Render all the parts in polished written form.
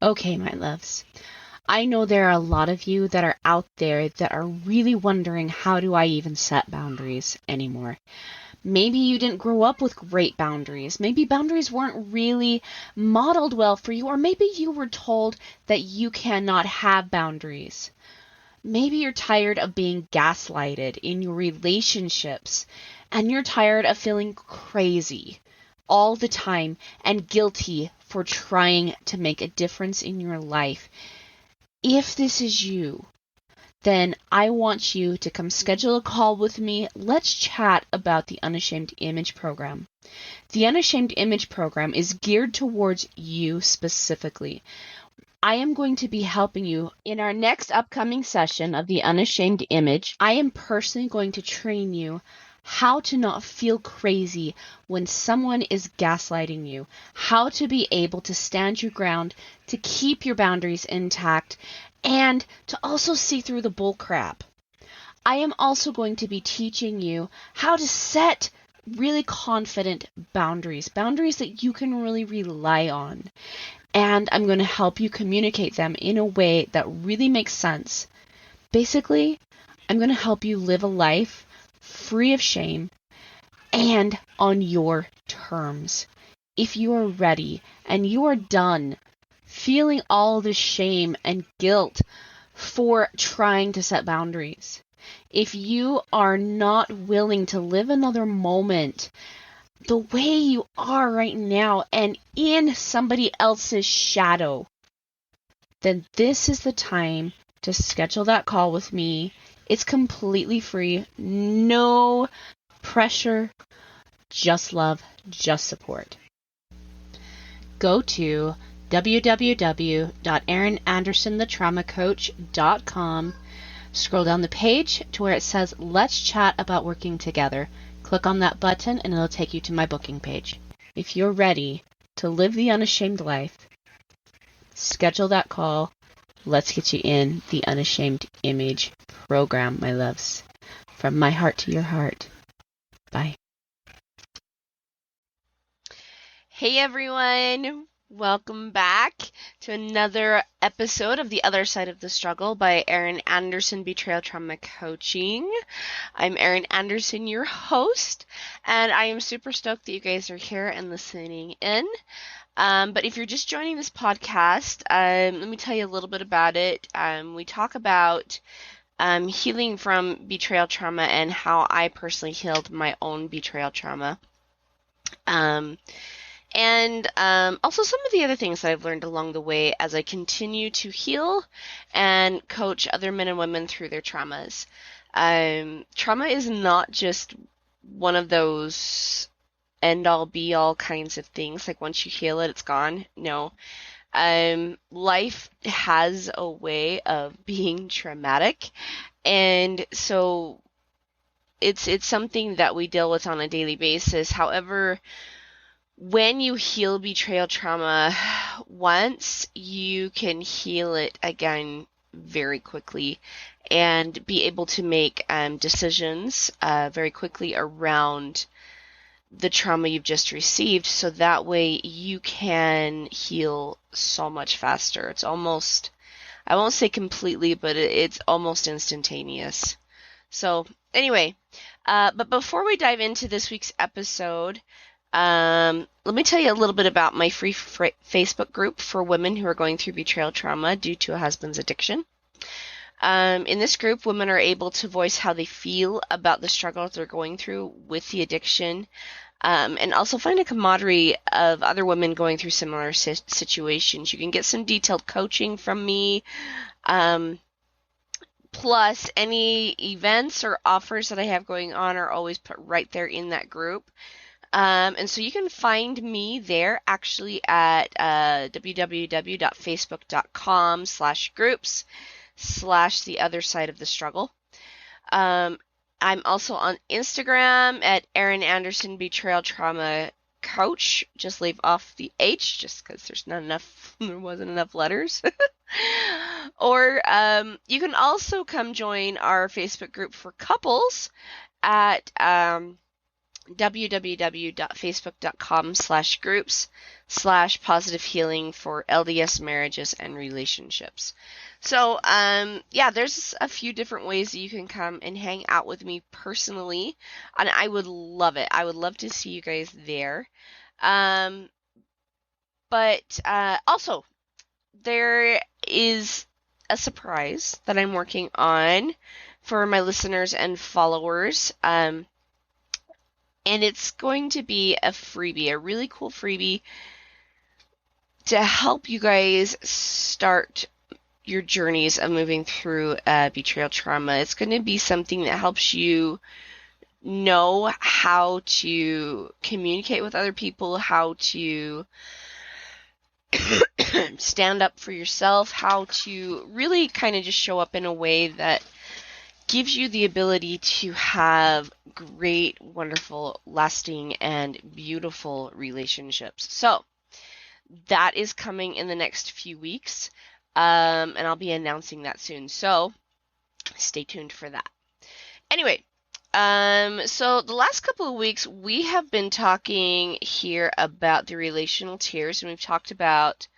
Okay, my loves. I know there are a lot of you that are out there that are really wondering, how do I even set boundaries anymore? Maybe you didn't grow up with great boundaries. Maybe boundaries weren't really modeled well for you, or maybe you were told that you cannot have boundaries. Maybe you're tired of being gaslighted in your relationships, and you're tired of feeling crazy all the time and guilty for trying to make a difference in your life. If this is you, then I want you to come schedule a call with me. Let's chat about the Unashamed Image Program. The Unashamed Image Program is geared towards you specifically. I am going to be helping you in our next upcoming session of the Unashamed Image. I am personally going to train you how to not feel crazy when someone is gaslighting you, how to be able to stand your ground, to keep your boundaries intact, and to also see through the bull crap. I am also going to be teaching you how to set really confident boundaries that you can really rely on. And I'm going to help you communicate them in a way that really makes sense. Basically, I'm going to help you live a life free of shame and on your terms. If you are ready and you are done feeling all the shame and guilt for trying to set boundaries, if you are not willing to live another moment the way you are right now and in somebody else's shadow, then this is the time to schedule that call with me. It's completely free, no pressure, just love, just support. Go to www.erinandersonthetraumacoach.com. Scroll down the page to where it says, Let's Chat About Working Together. Click on that button and it'll take you to my booking page. If you're ready to live the unashamed life, schedule that call. Let's get you in the Unashamed Image Program, my loves. From my heart to your heart. Bye. Hey everyone, welcome back to another episode of The Other Side of the Struggle by Erin Anderson, Betrayal Trauma Coaching. I'm Erin Anderson, your host, and I am super stoked that you guys are here and listening in. But if you're just joining this podcast, let me tell you a little bit about it. We talk about healing from betrayal trauma and how I personally healed my own betrayal trauma. And also some of the other things that I've learned along the way as I continue to heal and coach other men and women through their traumas. Trauma is not just one of those end-all, be-all kinds of things. Like once you heal it, it's gone. No. Life has a way of being traumatic. And so it's something that we deal with on a daily basis. However, when you heal betrayal trauma once, you can heal it again very quickly and be able to make decisions very quickly around the trauma you've just received, so that way you can heal so much faster. It's almost, I won't say completely, but it's almost instantaneous. So anyway, but before we dive into this week's episode, let me tell you a little bit about my free Facebook group for women who are going through betrayal trauma due to a husband's addiction. In this group, women are able to voice how they feel about the struggles they're going through with the addiction, and also find a camaraderie of other women going through similar situations. You can get some detailed coaching from me, plus any events or offers that I have going on are always put right there in that group. And so you can find me there actually at www.facebook.com/groups/the other side of the struggle. I'm also on Instagram at Erin Anderson Betrayal Trauma Coach. Just leave off the H just because there wasn't enough letters. Or you can also come join our Facebook group for couples at www.facebook.com/groups/positive healing for LDS marriages and relationships. So, yeah, there's a few different ways that you can come and hang out with me personally, and I would love it. I would love to see you guys there. Um, but also, there is a surprise that I'm working on for my listeners and followers. And it's going to be a freebie, a really cool freebie to help you guys start your journeys of moving through betrayal trauma. It's going to be something that helps you know how to communicate with other people, how to stand up for yourself, how to really kind of just show up in a way that gives you the ability to have great, wonderful, lasting, and beautiful relationships. So that is coming in the next few weeks, and I'll be announcing that soon. So stay tuned for that. Anyway, so the last couple of weeks we have been talking here about the relational tiers, and we've talked about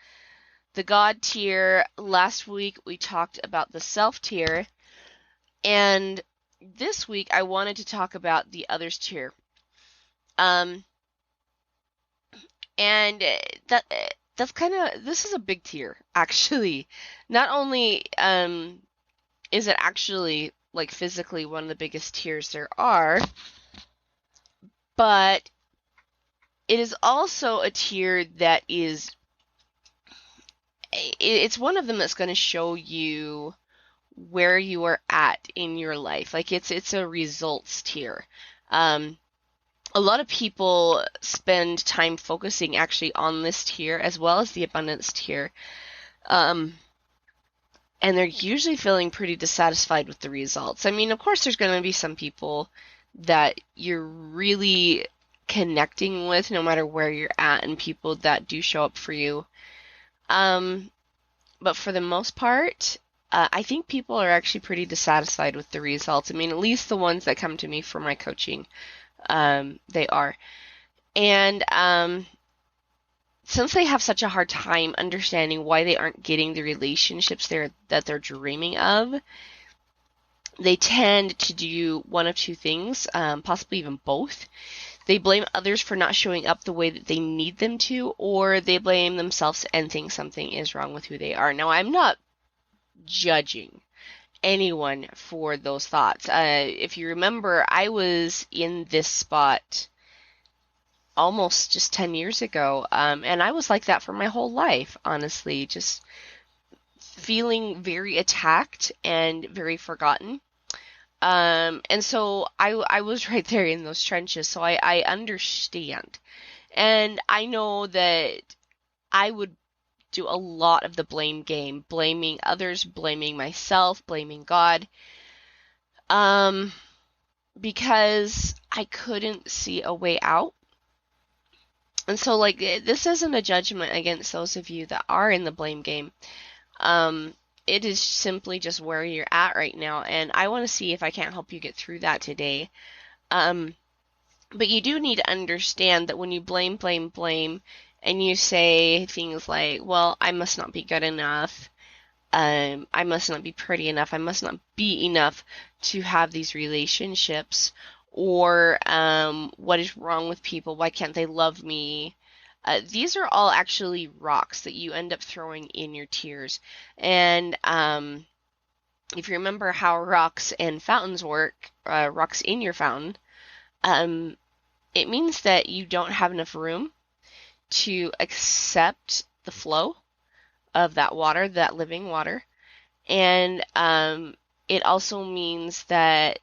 the God tier. Last week we talked about the self tier, and this week I wanted to talk about the others tier. And that's kind of, this is a big tier actually. Not only is it actually like physically one of the biggest tiers there are, but it is also a tier that is, it's one of them that's going to show you where you are at in your life. Like it's a results tier. A lot of people spend time focusing actually on this tier as well as the abundance tier. And they're usually feeling pretty dissatisfied with the results. I mean, of course, there's going to be some people that you're really connecting with no matter where you're at, and people that do show up for you. But for the most part, I think people are actually pretty dissatisfied with the results. I mean, at least the ones that come to me for my coaching, they are. And since they have such a hard time understanding why they aren't getting the relationships that they're dreaming of, they tend to do one of two things, possibly even both. They blame others for not showing up the way that they need them to, or they blame themselves and think something is wrong with who they are. Now, I'm not judging anyone for those thoughts. If you remember, I was in this spot almost just 10 years ago, and I was like that for my whole life, honestly, just feeling very attacked and very forgotten. And so I was right there in those trenches, so I understand. And I know that I would do a lot of the blame game, blaming others, blaming myself, blaming God, because I couldn't see a way out. And so, like, this isn't a judgment against those of you that are in the blame game. It is simply just where you're at right now, and I want to see if I can't help you get through that today. But you do need to understand that when you blame, and you say things like, well, I must not be good enough, I must not be pretty enough, I must not be enough to have these relationships, or what is wrong with people, why can't they love me? These are all actually rocks that you end up throwing in your tears. And if you remember how rocks and fountains work, rocks in your fountain, it means that you don't have enough room to accept the flow of that water, that living water. And it also means that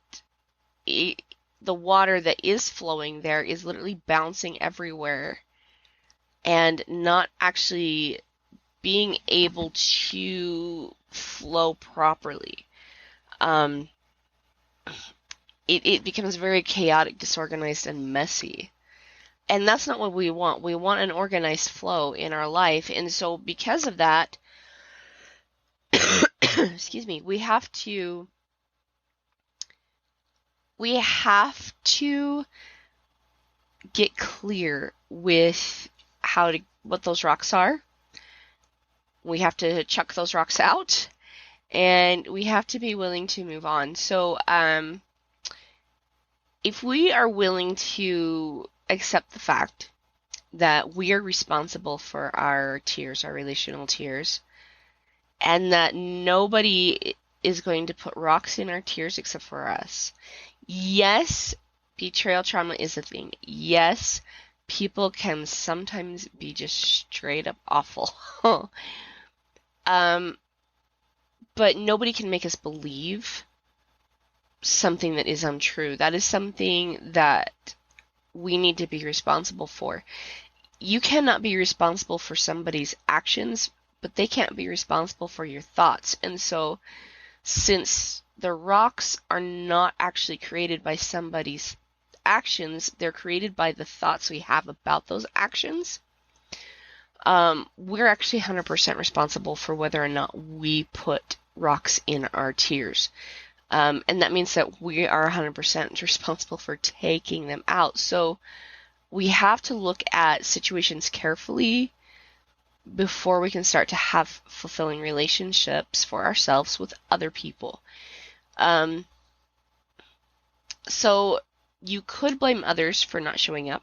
the water that is flowing there is literally bouncing everywhere and not actually being able to flow properly. It becomes very chaotic, disorganized, and messy. And that's not what we want. We want an organized flow in our life. And so because of that, excuse me, we have to get clear with what those rocks are. We have to chuck those rocks out, and we have to be willing to move on. So, if we are willing to accept the fact that we are responsible for our tears, our relational tears, and that nobody is going to put rocks in our tears except for us. Yes, betrayal trauma is a thing. Yes, people can sometimes be just straight up awful. But nobody can make us believe something that is untrue. That is something that we need to be responsible for. You cannot be responsible for somebody's actions, but they can't be responsible for your thoughts. And so, since the rocks are not actually created by somebody's actions, they're created by the thoughts we have about those actions. We're actually 100% responsible for whether or not we put rocks in our tears. And that means that we are 100% responsible for taking them out. So we have to look at situations carefully before we can start to have fulfilling relationships for ourselves with other people. So you could blame others for not showing up.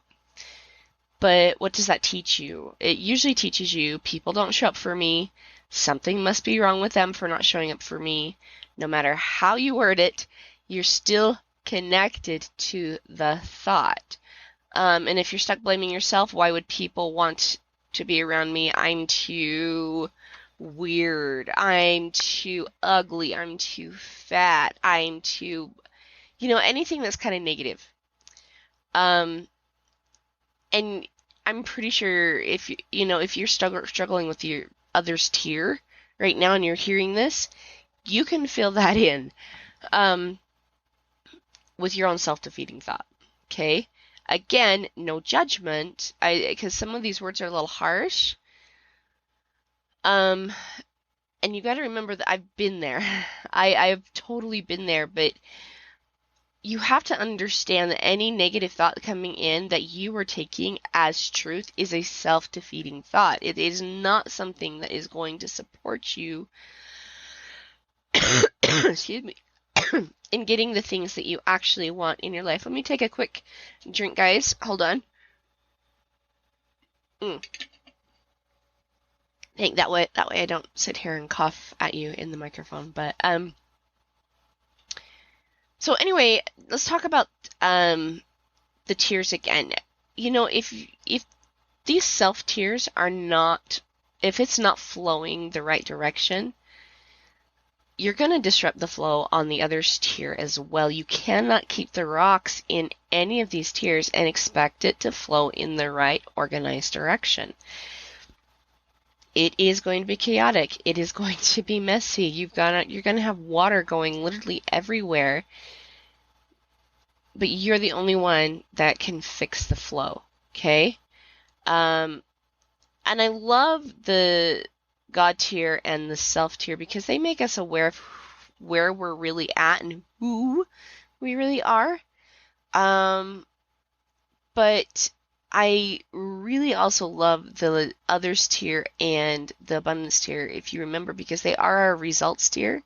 But what does that teach you? It usually teaches you people don't show up for me. Something must be wrong with them for not showing up for me. No matter how you word it, you're still connected to the thought. And if you're stuck blaming yourself, why would people want to be around me? I'm too weird. I'm too ugly. I'm too fat. I'm too, anything that's kind of negative. And I'm pretty sure if you're struggling with your other's tear right now and you're hearing this, you can fill that in with your own self-defeating thought. Okay? Again, no judgment, because some of these words are a little harsh. And you got to remember that I've been there. I've totally been there, but you have to understand that any negative thought coming in that you are taking as truth is a self-defeating thought. It is not something that is going to support you excuse me, in getting the things that you actually want in your life. Let me take a quick drink, guys. Hold on. I think that way I don't sit here and cough at you in the microphone. But so anyway, let's talk about the tears again. If these self tears are not, if it's not flowing the right direction, you're going to disrupt the flow on the other's tear as well. You cannot keep the rocks in any of these tears and expect it to flow in the right organized direction. It is going to be chaotic. It is going to be messy. You're going to have water going literally everywhere. But you're the only one that can fix the flow. Okay? And I love the God tier and the self tier because they make us aware of where we're really at and who we really are. But I really also love the others tier and the abundance tier, if you remember, because they are our results tier.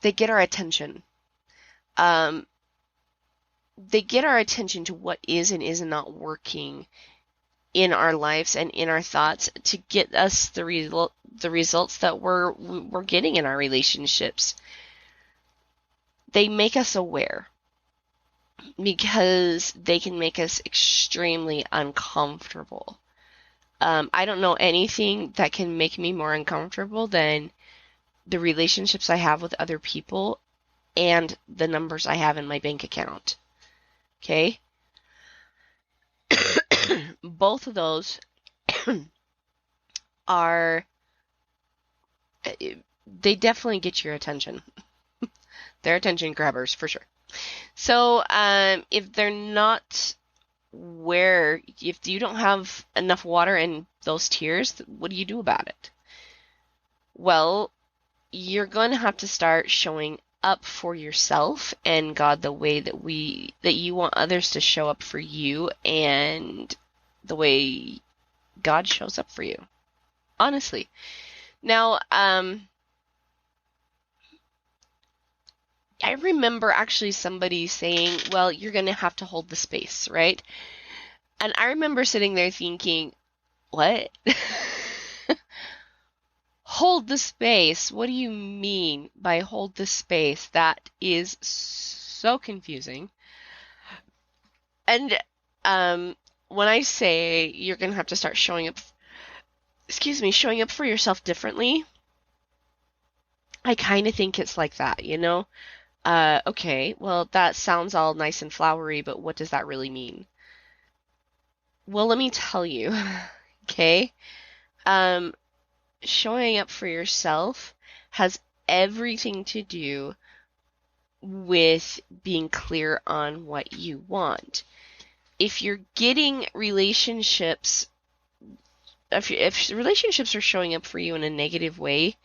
They get our attention. They get our attention to what is and is not working in our lives and in our thoughts to get us the results that we're getting in our relationships. They make us aware because they can make us extremely uncomfortable. I don't know anything that can make me more uncomfortable than the relationships I have with other people and the numbers I have in my bank account. Okay? Both of those they definitely get your attention. They're attention grabbers for sure. So if they're not if you don't have enough water in those tears, what do you do about it? Well, you're going to have to start showing up for yourself and God the way that you want others to show up for you and the way God shows up for you. Honestly. Now, I remember actually somebody saying, well, you're going to have to hold the space, right? And I remember sitting there thinking, what? Hold the space? What do you mean by hold the space? That is so confusing. And when I say you're going to have to start showing up, showing up for yourself differently, I kind of think it's like that, you know? Okay, well, that sounds all nice and flowery, but what does that really mean? Well, let me tell you, okay? Showing up for yourself has everything to do with being clear on what you want. If you're getting relationships, if relationships are showing up for you in a negative way,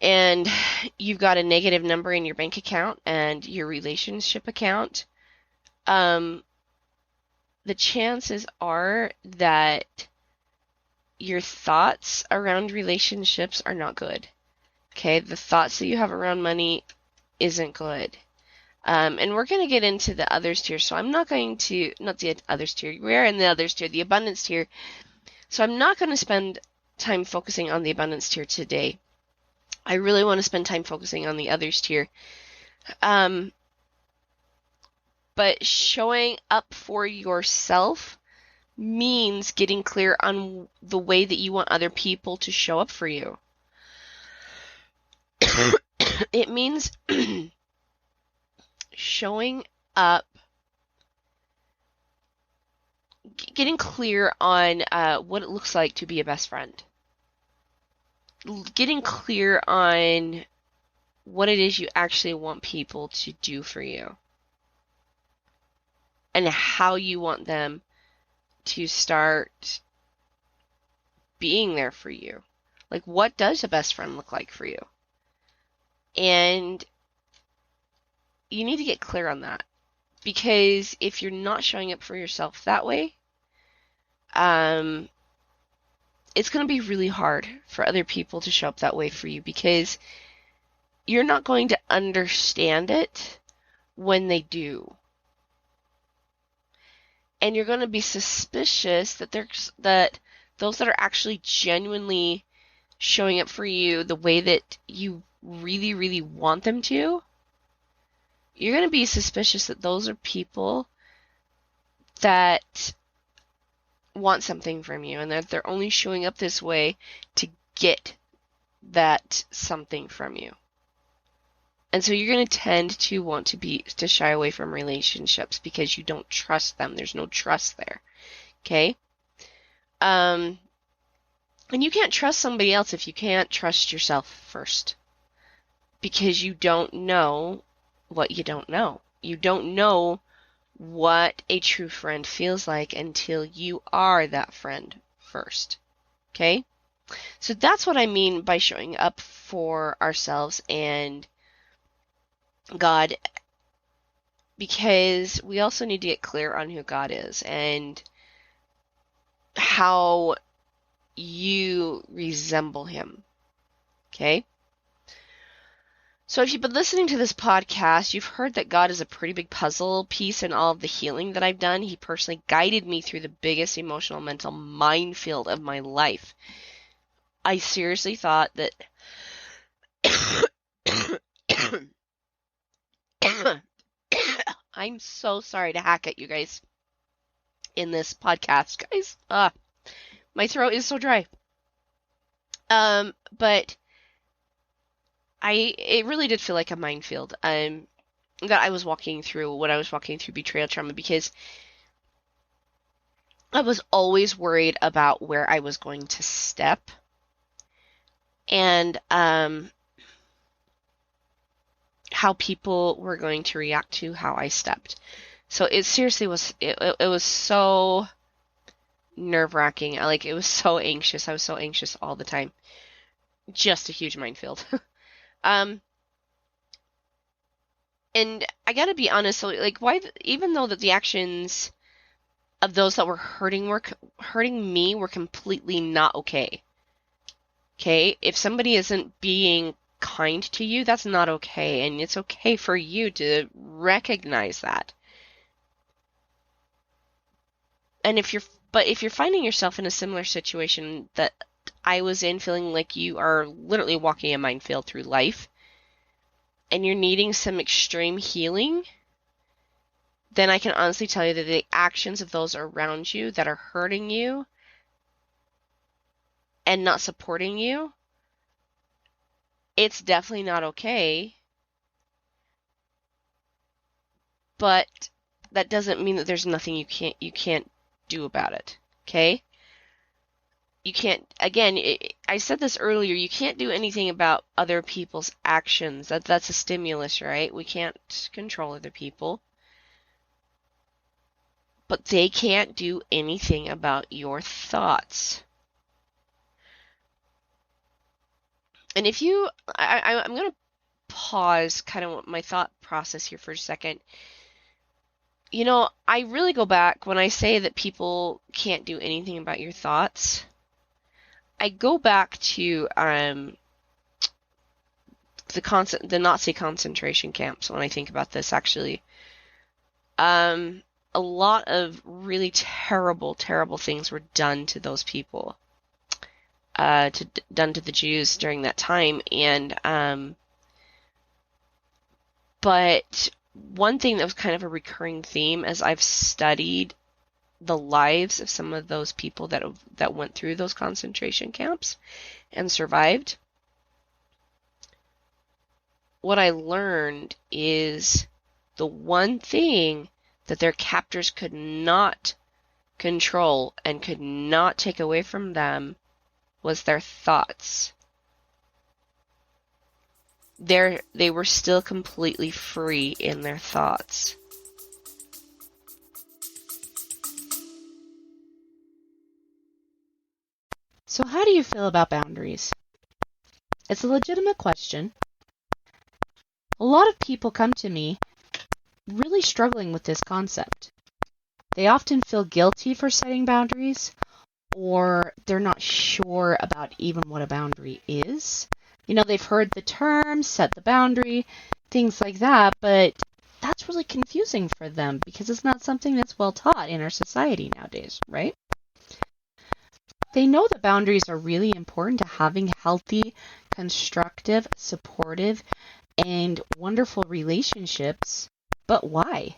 and you've got a negative number in your bank account and your relationship account, the chances are that your thoughts around relationships are not good. Okay, the thoughts that you have around money isn't good. And we're going to get into the others tier, so I'm not going to, not the others tier, we're in the others tier, the abundance tier. So I'm not going to spend time focusing on the abundance tier today. I really want to spend time focusing on the others tier. But showing up for yourself means getting clear on the way that you want other people to show up for you. It means showing up, getting clear on what it looks like to be a best friend. Getting clear on what it is you actually want people to do for you. And how you want them to start being there for you. Like, what does a best friend look like for you? And you need to get clear on that. Because if you're not showing up for yourself that way, it's going to be really hard for other people to show up that way for you, because you're not going to understand it when they do. And you're going to be suspicious that those that are actually genuinely showing up for you the way that you really, really want them to, you're going to be suspicious that those are people that want something from you, and that they're only showing up this way to get that something from you. And so you're going to tend to want to shy away from relationships because you don't trust them. There's no trust there. Okay? And you can't trust somebody else if you can't trust yourself first. Because you don't know what you don't know. You don't know what a true friend feels like until you are that friend first. Okay? So that's what I mean by showing up for ourselves and God, because we also need to get clear on who God is and how you resemble him. Okay? So if you've been listening to this podcast, you've heard that God is a pretty big puzzle piece in all of the healing that I've done. He personally guided me through the biggest emotional mental minefield of my life. I seriously thought that I'm so sorry to hack at you guys in this podcast, guys. My throat is so dry. But it really did feel like a minefield. That I was walking through when I was walking through betrayal trauma, because I was always worried about where I was going to step, and how people were going to react to how I stepped. So it seriously was, it was so nerve-wracking. It was so anxious. I was so anxious all the time. Just a huge minefield. And I gotta be honest, so like, why? Even though that the actions of those that were hurting me were completely not okay. Okay, if somebody isn't being kind to you, that's not okay, and it's okay for you to recognize that. And if you're finding yourself in a similar situation that I was in, feeling like you are literally walking a minefield through life, and you're needing some extreme healing, then I can honestly tell you that the actions of those around you that are hurting you and not supporting you, it's definitely not okay, but that doesn't mean that there's nothing you can't do about it. Okay? You can't, again, I said this earlier, you can't do anything about other people's actions. That's a stimulus, right? We can't control other people. But they can't do anything about your thoughts. And if you, I'm going to pause kind of my thought process here for a second. You know, I really go back when I say that people can't do anything about your thoughts. I go back to the Nazi concentration camps when I think about this. Actually, a lot of really terrible, terrible things were done to those people, done to the Jews during that time, and but one thing that was kind of a recurring theme as I've studied the lives of some of those people that went through those concentration camps and survived, what I learned is the one thing that their captors could not control and could not take away from them was their thoughts. They were still completely free in their thoughts. So, how do you feel about boundaries? It's a legitimate question. A lot of people come to me really struggling with this concept. They often feel guilty for setting boundaries, or they're not sure about even what a boundary is. You know, they've heard the term, set the boundary, things like that, but that's really confusing for them because it's not something that's well taught in our society nowadays, right? They know that boundaries are really important to having healthy, constructive, supportive, and wonderful relationships, but why?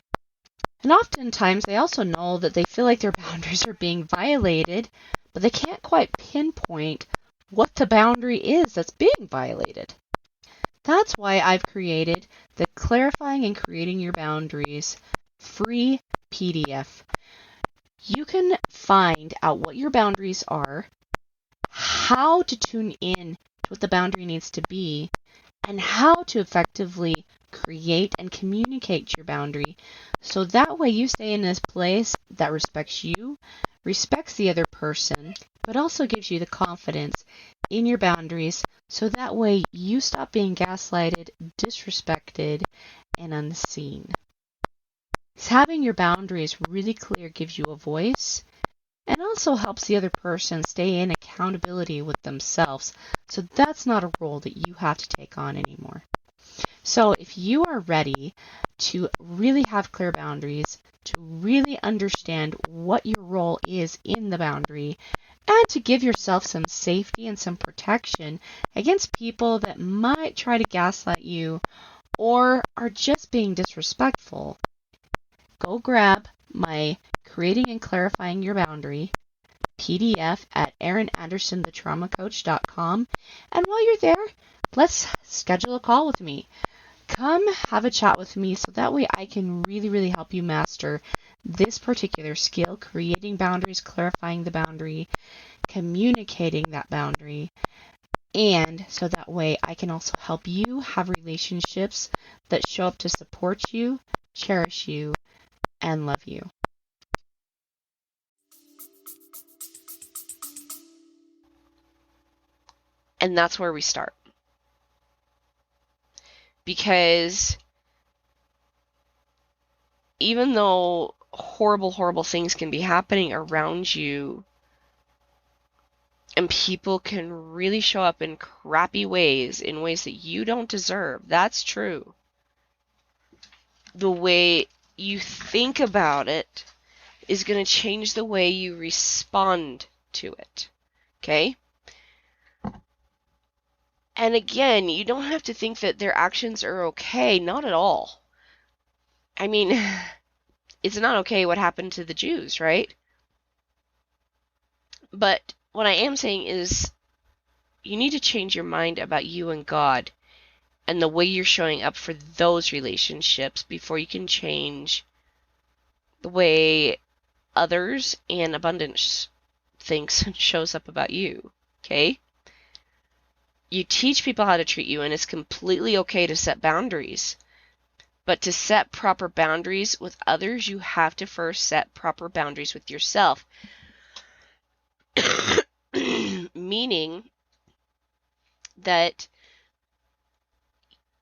And oftentimes they also know that they feel like their boundaries are being violated, but they can't quite pinpoint what the boundary is that's being violated. That's why I've created the Clarifying and Creating Your Boundaries free PDF. You can find out what your boundaries are, how to tune in to what the boundary needs to be, and how to effectively create and communicate your boundary so that way you stay in this place that respects you, respects the other person, but also gives you the confidence in your boundaries so that way you stop being gaslighted, disrespected, and unseen. Having your boundaries really clear gives you a voice and also helps the other person stay in accountability with themselves. So that's not a role that you have to take on anymore. So if you are ready to really have clear boundaries, to really understand what your role is in the boundary, and to give yourself some safety and some protection against people that might try to gaslight you or are just being disrespectful, go grab my Creating and Clarifying Your Boundary PDF at erinandersonthetraumacoach.com. And while you're there, let's schedule a call with me. Come have a chat with me so that way I can really, really help you master this particular skill, creating boundaries, clarifying the boundary, communicating that boundary, and so that way I can also help you have relationships that show up to support you, cherish you, and love you. And that's where we start. Because even though horrible, horrible things can be happening around you, and people can really show up in crappy ways, in ways that you don't deserve. That's true. The way you think about it is going to change the way you respond to it. Okay? And again, you don't have to think that their actions are okay. Not at all. I mean, it's not okay what happened to the Jews, right? But what I am saying is you need to change your mind about you and God and the way you're showing up for those relationships before you can change the way others and abundance thinks and shows up about you. Okay? You teach people how to treat you, and it's completely okay to set boundaries. But to set proper boundaries with others, you have to first set proper boundaries with yourself. Meaning that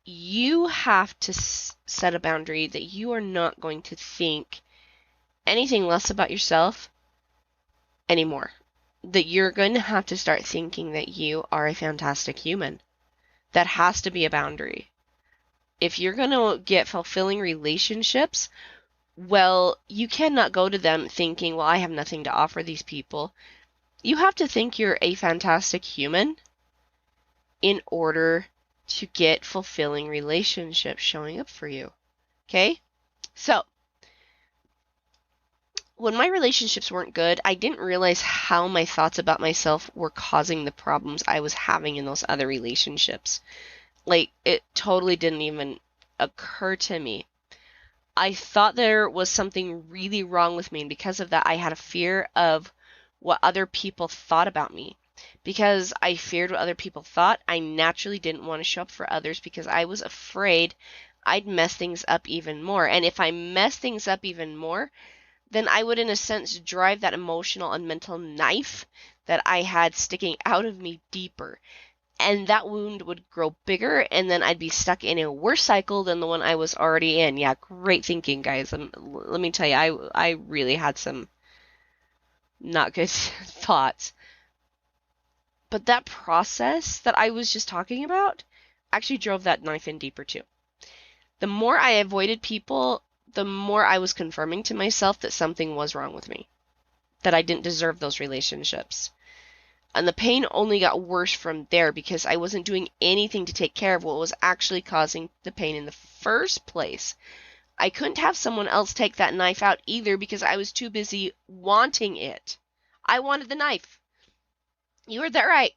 you have to set a boundary that you are not going to think anything less about yourself anymore. That you're going to have to start thinking that you are a fantastic human. That has to be a boundary. If you're going to get fulfilling relationships, well, you cannot go to them thinking, well, I have nothing to offer these people. You have to think you're a fantastic human in order to get fulfilling relationships showing up for you. Okay? So, when my relationships weren't good, I didn't realize how my thoughts about myself were causing the problems I was having in those other relationships. Like, it totally didn't even occur to me. I thought there was something really wrong with me, and because of that, I had a fear of what other people thought about me. Because I feared what other people thought, I naturally didn't want to show up for others because I was afraid I'd mess things up even more. And if I mess things up even more, then I would, in a sense, drive that emotional and mental knife that I had sticking out of me deeper. And that wound would grow bigger, and then I'd be stuck in a worse cycle than the one I was already in. Yeah, great thinking, guys. Let me tell you, I really had some not good thoughts. But that process that I was just talking about actually drove that knife in deeper too. The more I avoided people, the more I was confirming to myself that something was wrong with me, that I didn't deserve those relationships. And the pain only got worse from there because I wasn't doing anything to take care of what was actually causing the pain in the first place. I couldn't have someone else take that knife out either because I was too busy wanting it. I wanted the knife. You heard that right.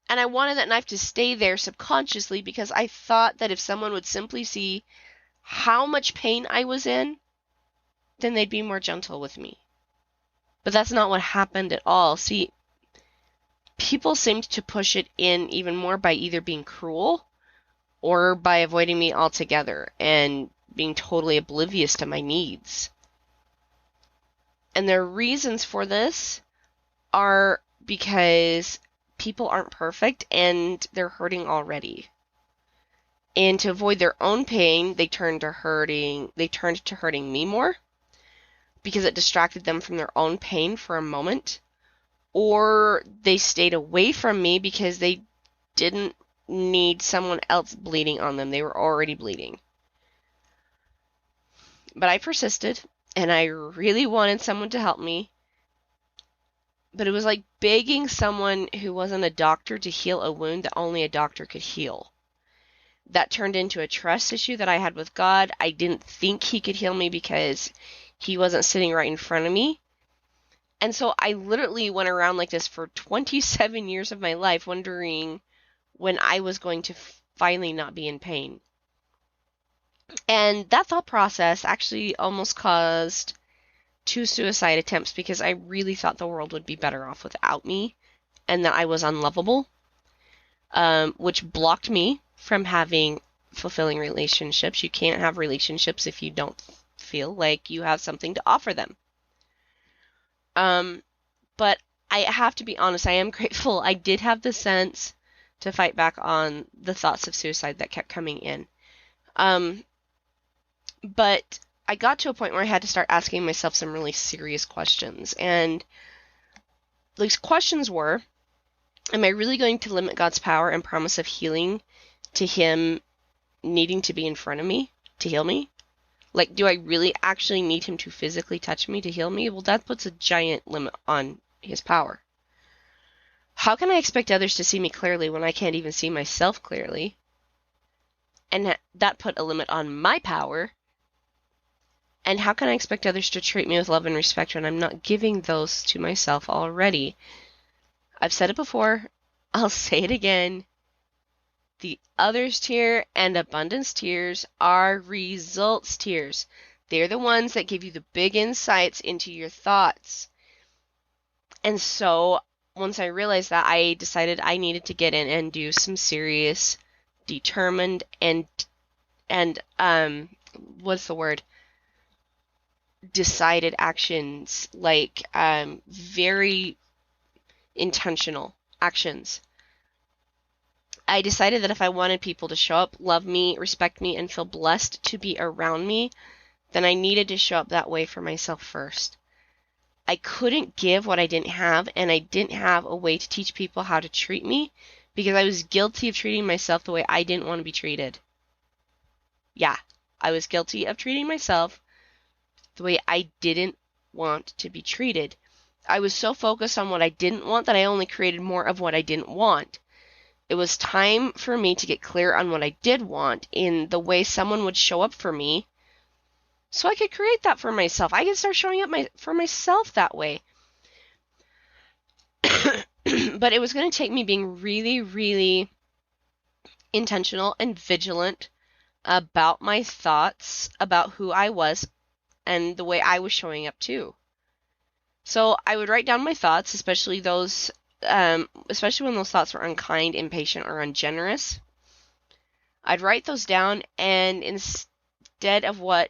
And I wanted that knife to stay there subconsciously because I thought that if someone would simply see how much pain I was in, then they'd be more gentle with me. But that's not what happened at all. See, people seemed to push it in even more by either being cruel or by avoiding me altogether and being totally oblivious to my needs. And their reasons for this are because people aren't perfect and they're hurting already. And to avoid their own pain, they turned to hurting me more because it distracted them from their own pain for a moment. Or they stayed away from me because they didn't need someone else bleeding on them. They were already bleeding. But I persisted, and I really wanted someone to help me. But it was like begging someone who wasn't a doctor to heal a wound that only a doctor could heal. That turned into a trust issue that I had with God. I didn't think He could heal me because He wasn't sitting right in front of me. And so I literally went around like this for 27 years of my life, wondering when I was going to finally not be in pain. And that thought process actually almost caused 2 suicide attempts because I really thought the world would be better off without me and that I was unlovable, which blocked me from having fulfilling relationships. You can't have relationships if you don't feel like you have something to offer them. But I have to be honest, I am grateful I did have the sense to fight back on the thoughts of suicide that kept coming in. But I got to a point where I had to start asking myself some really serious questions. And these questions were, am I really going to limit God's power and promise of healing to him needing to be in front of me to heal me? Like, do I really actually need him to physically touch me to heal me? Well, that puts a giant limit on his power. How can I expect others to see me clearly when I can't even see myself clearly? And that put a limit on my power. And how can I expect others to treat me with love and respect when I'm not giving those to myself already? I've said it before. I'll say it again. The others tier and abundance tiers are results tiers. They're the ones that give you the big insights into your thoughts. And so once I realized that, I decided I needed to get in and do some serious, determined, and what's the word? Decided actions, like very intentional actions. I decided that if I wanted people to show up, love me, respect me, and feel blessed to be around me, then I needed to show up that way for myself first. I couldn't give what I didn't have, and I didn't have a way to teach people how to treat me because I was guilty of treating myself the way I didn't want to be treated. Yeah, I was guilty of treating myself the way I didn't want to be treated. I was so focused on what I didn't want that I only created more of what I didn't want. It was time for me to get clear on what I did want in the way someone would show up for me so I could create that for myself. I could start showing up for myself that way. But it was going to take me being really, really intentional and vigilant about my thoughts, about who I was, and the way I was showing up too. So I would write down my thoughts, especially when those thoughts were unkind, impatient, or ungenerous. I'd write those down, and instead of what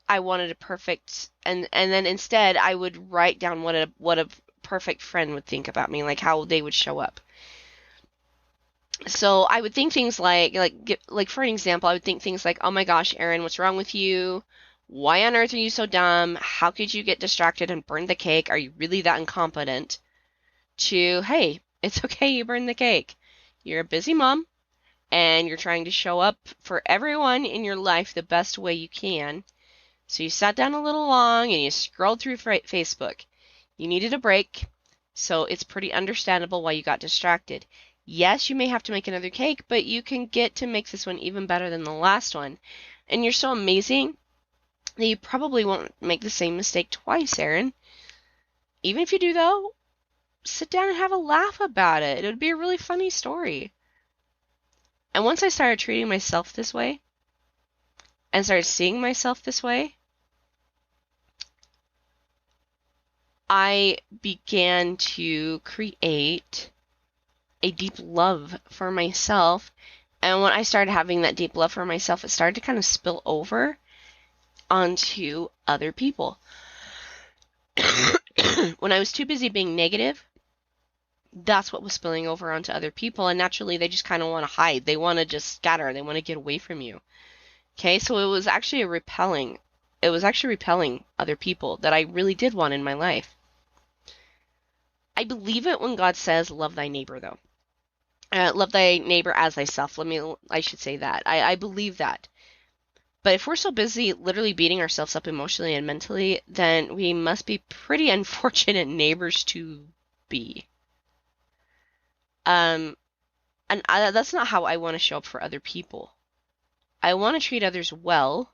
I wanted a perfect, and then instead I would write down what a perfect friend would think about me, like how they would show up. So I would think things like for an example, I would think things like, oh my gosh, Erin, what's wrong with you? Why on earth are you so dumb? How could you get distracted and burn the cake? Are you really that incompetent? To, hey, it's okay, you burned the cake. You're a busy mom, and you're trying to show up for everyone in your life the best way you can. So you sat down a little long and you scrolled through Facebook. You needed a break, so it's pretty understandable why you got distracted. Yes, you may have to make another cake, but you can get to make this one even better than the last one. And you're so amazing that you probably won't make the same mistake twice, Erin. Even if you do, though, sit down and have a laugh about it. It would be a really funny story. And once I started treating myself this way, and started seeing myself this way, I began to create a deep love for myself. And when I started having that deep love for myself, it started to kind of spill over onto other people. When I was too busy being negative, that's what was spilling over onto other people. And naturally, they just kind of want to hide. They want to just scatter. They want to get away from you. Okay, so it was actually repelling other people that I really did want in my life. I believe it when God says, love thy neighbor, though. Love thy neighbor as thyself. I should say that. I believe that. But if we're so busy literally beating ourselves up emotionally and mentally, then we must be pretty unfortunate neighbors to be. That's not how I want to show up for other people. I want to treat others well,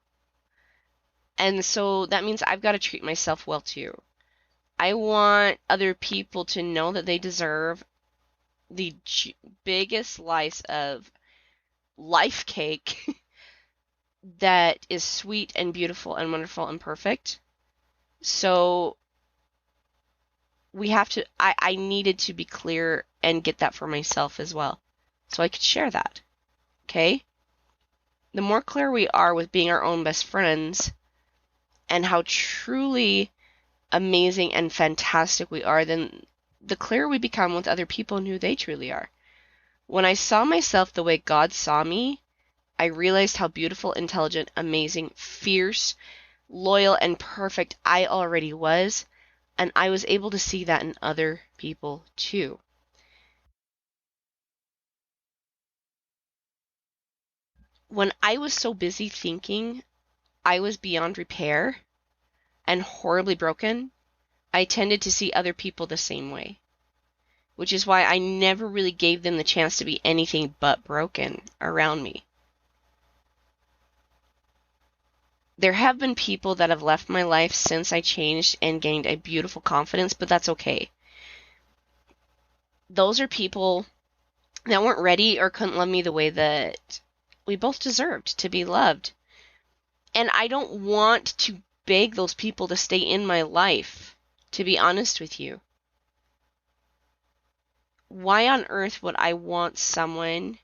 and so that means I've got to treat myself well too. I want other people to know that they deserve the biggest slice of life cake that is sweet and beautiful and wonderful and perfect. So I needed to be clear and get that for myself as well, so I could share that. Okay? The more clear we are with being our own best friends and how truly amazing and fantastic we are, then the clearer we become with other people and who they truly are. When I saw myself the way God saw me, I realized how beautiful, intelligent, amazing, fierce, loyal, and perfect I already was, and I was able to see that in other people too. When I was so busy thinking I was beyond repair and horribly broken, I tended to see other people the same way, which is why I never really gave them the chance to be anything but broken around me. There have been people that have left my life since I changed and gained a beautiful confidence, but that's okay. Those are people that weren't ready or couldn't love me the way that we both deserved to be loved. And I don't want to beg those people to stay in my life, to be honest with you. Why on earth would I want someone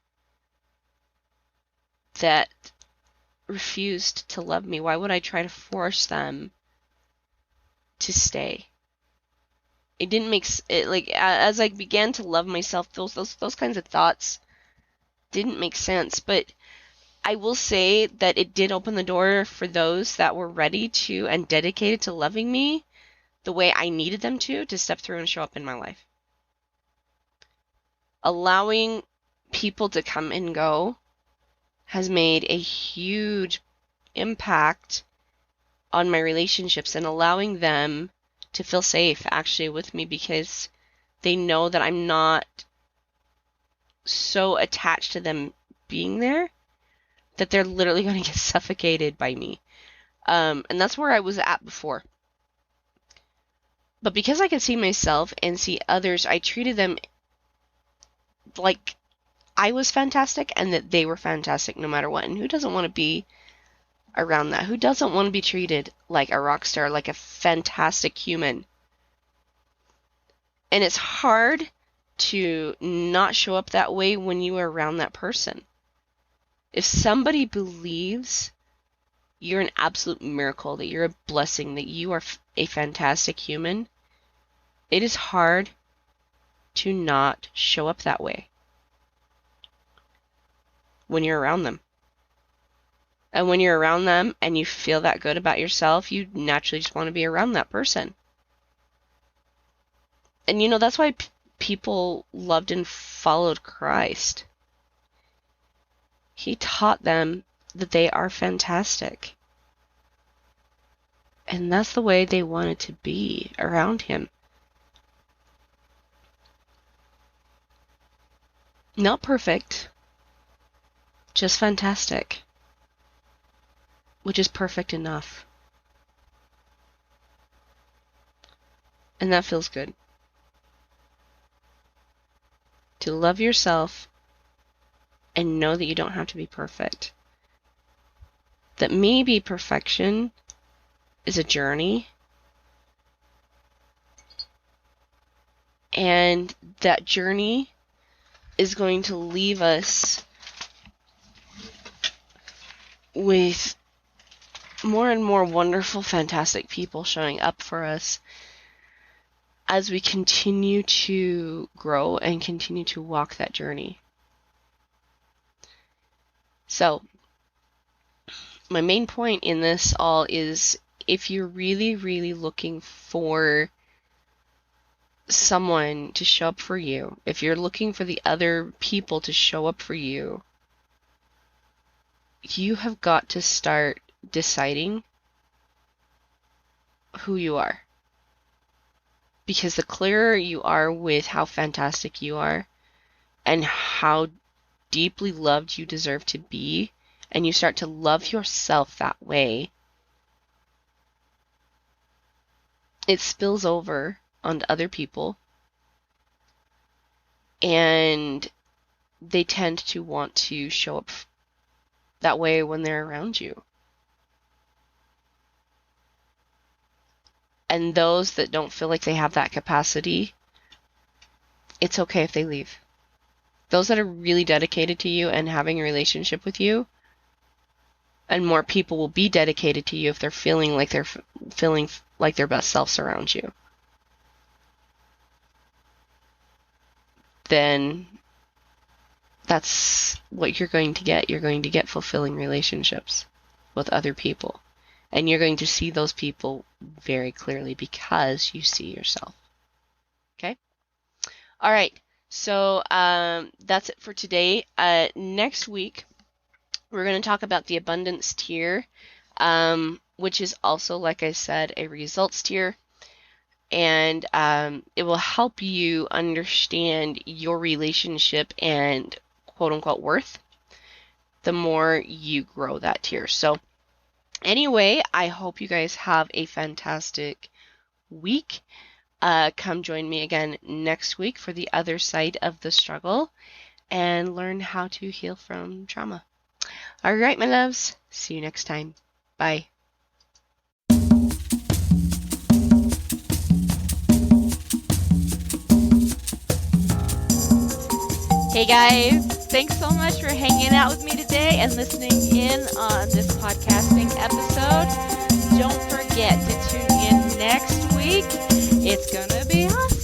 that refused to love me? Why would I try to force them to stay? It didn't make it like as I began to love myself, those kinds of thoughts didn't make sense. But I will say that it did open the door for those that were ready to and dedicated to loving me the way I needed them to step through and show up in my life. Allowing people to come and go has made a huge impact on my relationships and allowing them to feel safe actually with me because they know that I'm not so attached to them being there that they're literally going to get suffocated by me. And that's where I was at before. But because I could see myself and see others, I treated them like I was fantastic and that they were fantastic no matter what. And who doesn't want to be around that? Who doesn't want to be treated like a rock star, like a fantastic human? And it's hard to not show up that way when you are around that person. If somebody believes you're an absolute miracle, that you're a blessing, that you are a fantastic human, it is hard to not show up that way when you're around them. And when you're around them and you feel that good about yourself, you naturally just want to be around that person. And you know, that's why people loved and followed Christ. He taught them that they are fantastic. And that's the way they wanted to be around him. Not perfect, just fantastic, which is perfect enough. And that feels good. To love yourself and know that you don't have to be perfect. That maybe perfection is a journey, and that journey is going to leave us with more and more wonderful, fantastic people showing up for us as we continue to grow and continue to walk that journey. So, my main point in this all is if you're really, really looking for someone to show up for you, if you're looking for the other people to show up for you, you have got to start deciding who you are. Because the clearer you are with how fantastic you are and how deeply loved you deserve to be, and you start to love yourself that way, it spills over onto other people, and they tend to want to show up that way when they're around you. And those that don't feel like they have that capacity, it's okay if they leave. Those that are really dedicated to you and having a relationship with you, and more people will be dedicated to you if they're feeling like their best selves around you, then that's what you're going to get. You're going to get fulfilling relationships with other people. And you're going to see those people very clearly because you see yourself. Okay? All right. So that's it for today. Next week, we're going to talk about the abundance tier, which is also, like I said, a results tier. And it will help you understand your relationship and quote unquote worth the more you grow that tier. So anyway, I hope you guys have a fantastic week. Come join me again next week for the other side of the struggle and learn how to heal from trauma. All right, my loves. See you next time. Bye. Hey guys, thanks so much for hanging out with me today and listening in on this podcasting episode. Don't forget to tune in next week. It's gonna be awesome.